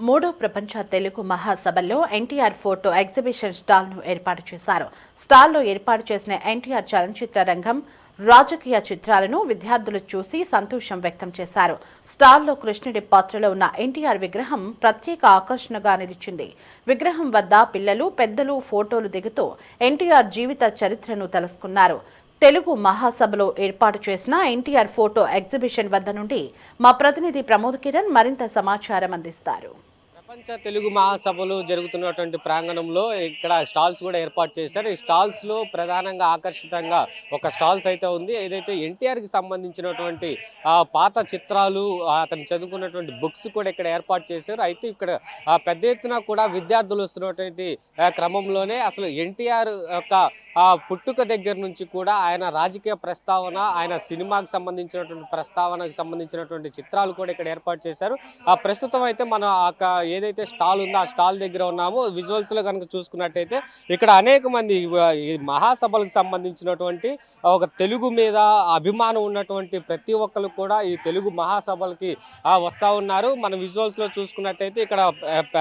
మూడో ప్రపంచ Telugu మహాసభల్లో NTR photo exhibition స్టాల్ను ఏర్పాటు చేశారు. స్టాల్లో ఏర్పాటు చేసిన ఎన్టీఆర్ చలనచిత్ర రంగం, రాజకీయ చిత్రాలను విద్యార్థులు చూసి సంతోషం వ్యక్తం చేశారు. స్టాల్లో కృష్ణుడి పాత్రలో ఉన్న ఎన్టీఆర్ విగ్రహం ప్రత్యేక ఆకర్షణగా నిలిచింది. విగ్రహం వద్ద పిల్లలు, పెద్దలు ఫోటోలు దిగుతూ ఎన్టీఆర్ జీవిత చరిత్రను తెలుసుకున్నారు. తెలుగు మహాసభలో ఏర్పాటు చేసిన ఎన్టీఆర్ ఫోటో ఎగ్జిబిషన్ వద్ద నుండి మా ప్రతినిధి ప్రమోద్ కిరణ్ మరింత సమాచారం అందిస్తారు. ప్రపంచ తెలుగు మహాసభలు జరుగుతున్నటువంటి ప్రాంగణంలో ఇక్కడ స్టాల్స్ కూడా ఏర్పాటు చేశారు. ఈ స్టాల్స్ లో ప్రధానంగా ఆకర్షితంగా ఒక స్టాల్స్ అయితే ఉంది. ఏదైతే ఎన్టీఆర్ కి సంబంధించినటువంటి పాత చిత్రాలు, అతను చదువుకున్నటువంటి బుక్స్ కూడా ఇక్కడ ఏర్పాటు చేశారు. అయితే ఇక్కడ పెద్ద ఎత్తున కూడా విద్యార్థులు వస్తున్నటువంటి క్రమంలోనే అసలు ఎన్టీఆర్ యొక్క పుట్టుక దగ్గర నుంచి కూడా ఆయన రాజకీయ ప్రస్తావన, ఆయన సినిమాకి సంబంధించినటువంటి ప్రస్తావనకు సంబంధించినటువంటి చిత్రాలు కూడా ఇక్కడ ఏర్పాటు చేశారు. ప్రస్తుతం అయితే మన ఏదైతే స్టాల్ ఉందో ఆ స్టాల్ దగ్గర ఉన్నామో. విజువల్స్ లో కనుక చూసుకున్నట్టయితే ఇక్కడ అనేక మంది ఈ మహాసభలకు సంబంధించినటువంటి ఒక తెలుగు మీద అభిమానం ఉన్నటువంటి ప్రతి ఒక్కరు కూడా ఈ తెలుగు మహాసభలకి వస్తూ ఉన్నారు. మన విజువల్స్ లో చూసుకున్నట్టయితే ఇక్కడ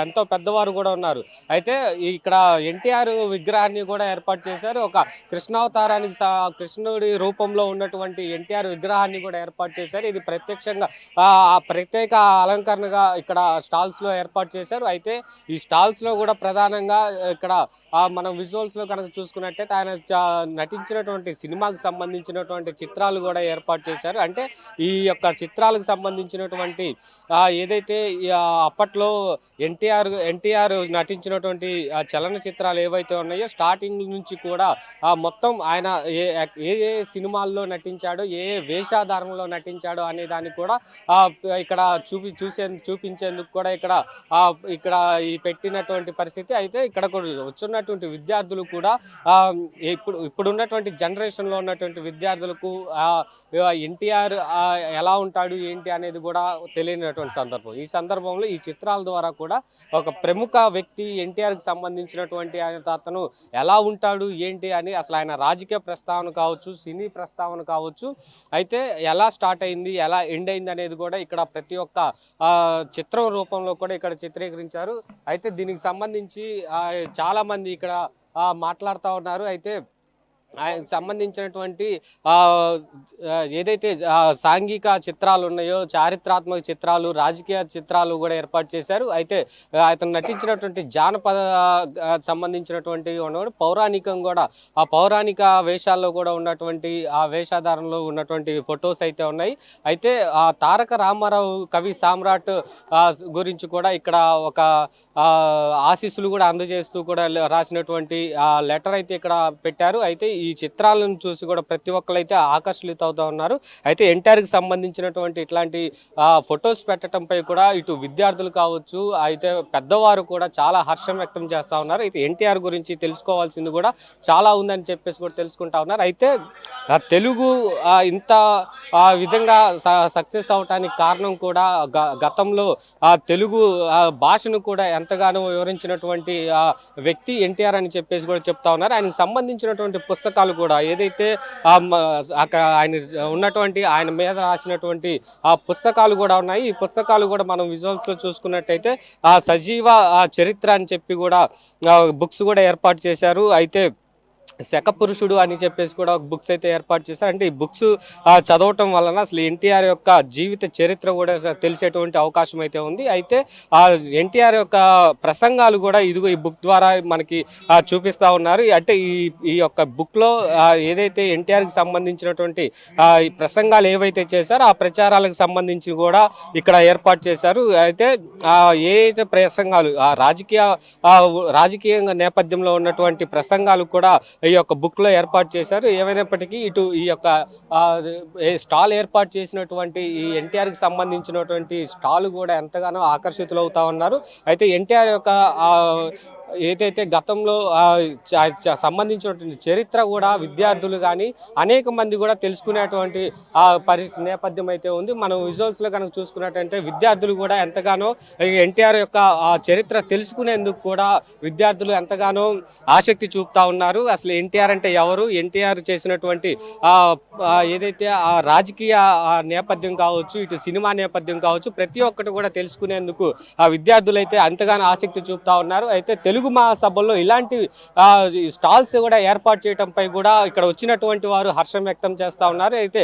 ఎంతో పెద్దవారు కూడా ఉన్నారు. అయితే ఇక్కడ ఎన్టీఆర్ విగ్రహాన్ని కూడా ఏర్పాటు చేశారు. ఒక కృష్ణావతారానికి కృష్ణుడి రూపంలో ఉన్నటువంటి ఎన్టీఆర్ విగ్రహాన్ని కూడా ఏర్పాటు చేశారు. ఇది ప్రత్యేక అలంకరణగా ఇక్కడ స్టాల్స్ లో ఏర్పాటు చేశారు. అయితే ఈ స్టాల్స్ లో కూడా ప్రధానంగా ఇక్కడ మనం విజువల్స్ లో కనుక చూసుకున్నట్టయితే ఆయన నటించినటువంటి సినిమాకి సంబంధించినటువంటి చిత్రాలు కూడా ఏర్పాటు చేశారు. అంటే ఈ యొక్క చిత్రాలకు సంబంధించినటువంటి ఏదైతే అప్పట్లో ఎన్టీఆర్ నటించినటువంటి చలన చిత్రాలు ఏవైతే ఉన్నాయో స్టార్టింగ్ నుంచి కూడా మొత్తం ఆయన ఏ ఏ సినిమాల్లో నటించాడో, ఏ ఏ వేషాధారంలో నటించాడో అనే దాన్ని కూడా ఇక్కడ చూపించేందుకు కూడా ఇక్కడ ఈ పెట్టినటువంటి పరిస్థితి. అయితే ఇక్కడ వచ్చున్నటువంటి విద్యార్థులు కూడా ఇప్పుడున్నటువంటి జనరేషన్లో ఉన్నటువంటి విద్యార్థులకు ఎన్టీఆర్ ఎలా ఉంటాడు ఏంటి అనేది కూడా తెలియనటువంటి సందర్భం. ఈ సందర్భంలో ఈ చిత్రాల ద్వారా కూడా ఒక ప్రముఖ వ్యక్తి ఎన్టీఆర్కి సంబంధించినటువంటి అతను ఎలా ఉంటాడు ఏంటి అని, అసలు ఆయన రాజకీయ ప్రస్తావన కావచ్చు, సినీ ప్రస్తావన కావచ్చు, అయితే ఎలా స్టార్ట్ అయింది, ఎలా ఎండ్ అయింది అనేది కూడా ఇక్కడ ప్రతి ఒక్క చిత్రం రూపంలో కూడా ఇక్కడ చిత్రీకరించారు. అయితే దీనికి సంబంధించి చాలా మంది ఇక్కడ మాట్లాడుతూ ఉన్నారు. అయితే ఆయనకు సంబంధించినటువంటి ఏదైతే సాంఘిక చిత్రాలు ఉన్నాయో, చారిత్రాత్మక చిత్రాలు, రాజకీయ చిత్రాలు కూడా ఏర్పాటు చేశారు. అయితే అతను నటించినటువంటి జానపద సంబంధించినటువంటి పౌరాణికం కూడా, ఆ పౌరాణిక వేషాల్లో కూడా ఉన్నటువంటి ఆ వేషాధారంలో ఉన్నటువంటి ఫొటోస్ అయితే ఉన్నాయి. అయితే తారక రామారావు కవి సామ్రాట్ గురించి కూడా ఇక్కడ ఒక ఆశీస్సులు కూడా అందజేస్తూ కూడా రాసినటువంటి లెటర్ అయితే ఇక్కడ పెట్టారు. అయితే ఈ చిత్రాలను చూసి కూడా ప్రతి ఒక్కరు అయితే ఆకర్షితులు అవుతూ ఉన్నారు. అయితే ఎన్టీఆర్కి సంబంధించినటువంటి ఇట్లాంటి ఫొటోస్ పెట్టడంపై కూడా ఇటు విద్యార్థులు కావచ్చు, అయితే పెద్దవారు కూడా చాలా హర్షం వ్యక్తం చేస్తూ ఉన్నారు. అయితే ఎన్టీఆర్ గురించి తెలుసుకోవాల్సింది కూడా చాలా ఉందని చెప్పేసి కూడా తెలుసుకుంటా ఉన్నారు. అయితే తెలుగు ఇంత విధంగా సక్సెస్ అవటానికి కారణం కూడా గతంలో తెలుగు భాషను కూడా ఎంతగానో వివరించినటువంటి వ్యక్తి ఎన్టీఆర్ అని చెప్పేసి కూడా చెప్తా ఉన్నారు. ఆయనకు సంబంధించినటువంటి పుస్తకాలు కూడా ఏదైతే ఆయన ఉన్నటువంటి ఆయన మీద రాసినటువంటి పుస్తకాలు కూడా ఉన్నాయి. ఈ పుస్తకాలు కూడా మనం విజువల్స్ లో చూసుకున్నట్టయితే సజీవ చరిత్ర అని చెప్పి కూడా బుక్స్ కూడా ఏర్పాటు చేశారు. అయితే శకపురుషుడు అని చెప్పేసి కూడా బుక్స్ అయితే ఏర్పాటు చేశారు. అంటే ఈ బుక్స్ చదవటం వలన అసలు ఎన్టీఆర్ యొక్క జీవిత చరిత్ర కూడా తెలిసేటువంటి అవకాశం అయితే ఉంది. అయితే ఎన్టీఆర్ యొక్క ప్రసంగాలు కూడా ఇదిగో ఈ బుక్ ద్వారా మనకి చూపిస్తూ ఉన్నారు. అంటే ఈ యొక్క బుక్లో ఏదైతే ఎన్టీఆర్కి సంబంధించినటువంటి ఈ ప్రసంగాలు ఏవైతే చేశారో ఆ ప్రచారాలకు సంబంధించి కూడా ఇక్కడ ఏర్పాటు చేశారు. అయితే ఏదైతే ప్రసంగాలు రాజకీయ నేపథ్యంలో ఉన్నటువంటి ప్రసంగాలు కూడా ఈ యొక్క బుక్ లో ఏర్పాటు చేశారు. ఏమైనప్పటికీ ఇటు ఈ యొక్క స్టాల్ ఏర్పాటు చేసినటువంటి ఈ ఎన్టీఆర్ కి సంబంధించినటువంటి స్టాల్ కూడా ఎంతగానో ఆకర్షితులు అవుతా ఉన్నారు. అయితే ఎన్టీఆర్ యొక్క ఏదైతే గతంలో సంబంధించినటువంటి చరిత్ర కూడా విద్యార్థులు కానీ అనేక మంది కూడా తెలుసుకునేటువంటి నేపథ్యం అయితే ఉంది. మనం విజువల్స్లో కనుక చూసుకున్నట్టంటే విద్యార్థులు కూడా ఎంతగానో ఈ ఎన్టీఆర్ యొక్క చరిత్ర తెలుసుకునేందుకు కూడా విద్యార్థులు ఎంతగానో ఆసక్తి చూపుతా ఉన్నారు. అసలు ఎన్టీఆర్ అంటే ఎవరు, ఎన్టీఆర్ చేసినటువంటి ఏదైతే ఆ రాజకీయ నేపథ్యం కావచ్చు, ఇటు సినిమా నేపథ్యం కావచ్చు, ప్రతి ఒక్కటి కూడా తెలుసుకునేందుకు ఆ విద్యార్థులు అయితే ఎంతగానో ఆసక్తి చూపుతా ఉన్నారు. అయితే తెలుగు మహాసభల్లో ఇలాంటి స్టాల్స్ కూడా ఏర్పాటు చేయడంపై కూడా ఇక్కడ వచ్చినటువంటి వారు హర్షం వ్యక్తం చేస్తా ఉన్నారు. అయితే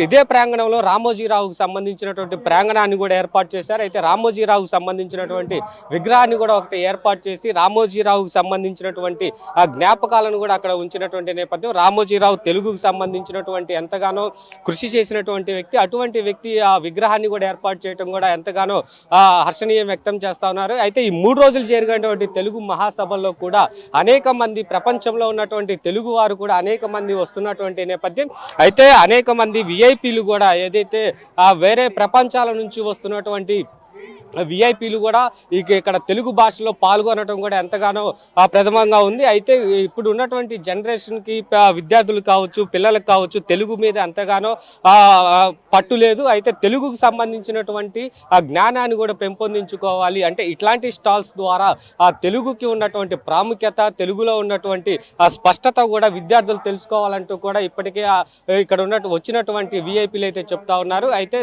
ఇదే ప్రాంగణంలో రామోజీరావుకు సంబంధించినటువంటి ప్రాంగణాన్ని కూడా ఏర్పాటు చేశారు. అయితే రామోజీరావుకు సంబంధించినటువంటి విగ్రహాన్ని కూడా ఒకటి ఏర్పాటు చేసి రామోజీరావుకు సంబంధించినటువంటి ఆ జ్ఞాపకాలను కూడా అక్కడ ఉంచినటువంటి నేపథ్యం. రామోజీరావు తెలుగుకు సంబంధించినటువంటి ఎంతగానో కృషి చేసినటువంటి వ్యక్తి. అటువంటి వ్యక్తి ఆ విగ్రహాన్ని కూడా ఏర్పాటు చేయడం కూడా ఎంతగానో హర్షణీయం వ్యక్తం చేస్తా ఉన్నారు. అయితే ఈ 3 రోజులు జరిగినటువంటి తెలుగు మహాసభల్లో కూడా అనేక మంది ప్రపంచంలో ఉన్నటువంటి తెలుగు వారు కూడా అనేక మంది వస్తున్నటువంటి నేపథ్యం. అయితే అనేక మంది విఐపీలు కూడా ఏదైతే వేరే ప్రపంచాల నుంచి వస్తున్నటువంటి విఐపీలు కూడా ఇక్కడ తెలుగు భాషలో పాల్గొనడం కూడా ఎంతగానో ప్రథమంగా ఉంది. అయితే ఇప్పుడు ఉన్నటువంటి జనరేషన్కి విద్యార్థులు కావచ్చు, పిల్లలకు కావచ్చు, తెలుగు మీద ఎంతగానో పట్టు లేదు. అయితే తెలుగుకు సంబంధించినటువంటి ఆ జ్ఞానాన్ని కూడా పెంపొందించుకోవాలి అంటే ఇట్లాంటి స్టాల్స్ ద్వారా ఆ తెలుగుకి ఉన్నటువంటి ప్రాముఖ్యత, తెలుగులో ఉన్నటువంటి ఆ స్పష్టత కూడా విద్యార్థులు తెలుసుకోవాలంటూ కూడా ఇప్పటికే ఇక్కడ వచ్చినటువంటి విఐపీలు అయితే చెప్తా ఉన్నారు. అయితే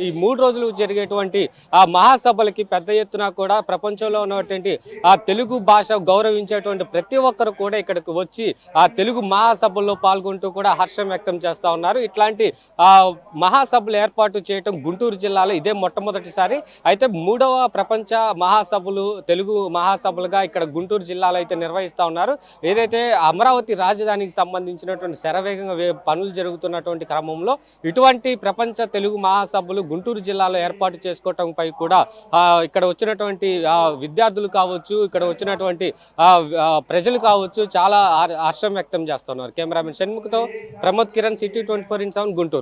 ఈ 3 రోజులు జరిగేటువంటి ఆ మహాసభలకి పెద్ద ఎత్తున కూడా ప్రపంచంలో ఉన్నటువంటి ఆ తెలుగు భాష గౌరవించేటువంటి ప్రతి ఒక్కరు కూడా ఇక్కడికి వచ్చి ఆ తెలుగు మహాసభల్లో పాల్గొంటూ కూడా హర్షం వ్యక్తం చేస్తా ఉన్నారు. ఇట్లాంటి మహాసభలు ఏర్పాటు చేయటం గుంటూరు జిల్లాలో ఇదే మొట్టమొదటిసారి. అయితే 3వ ప్రపంచ మహాసభలు తెలుగు మహాసభలుగా ఇక్కడ గుంటూరు జిల్లాలో అయితే నిర్వహిస్తా ఉన్నారు. ఏదైతే అమరావతి రాజధానికి సంబంధించినటువంటి శరవేగంగా పనులు జరుగుతున్నటువంటి క్రమంలో ఇటువంటి ప్రపంచ తెలుగు మహాసభలు గుంటూరు జిల్లాలో ఏర్పాటు చేసుకోవటంపై కూడా ఇక్కడ వచ్చినటువంటి విద్యార్థులు కావచ్చు, ఇక్కడ వచ్చినటువంటి ప్రజలు కావచ్చు చాలా హర్షం వ్యక్తం చేస్తున్నారు. కెమెరామెన్ షణ్ముఖ్తో ప్రమోద్ కిరణ్, సిటీ 24/7 గుంటూరు.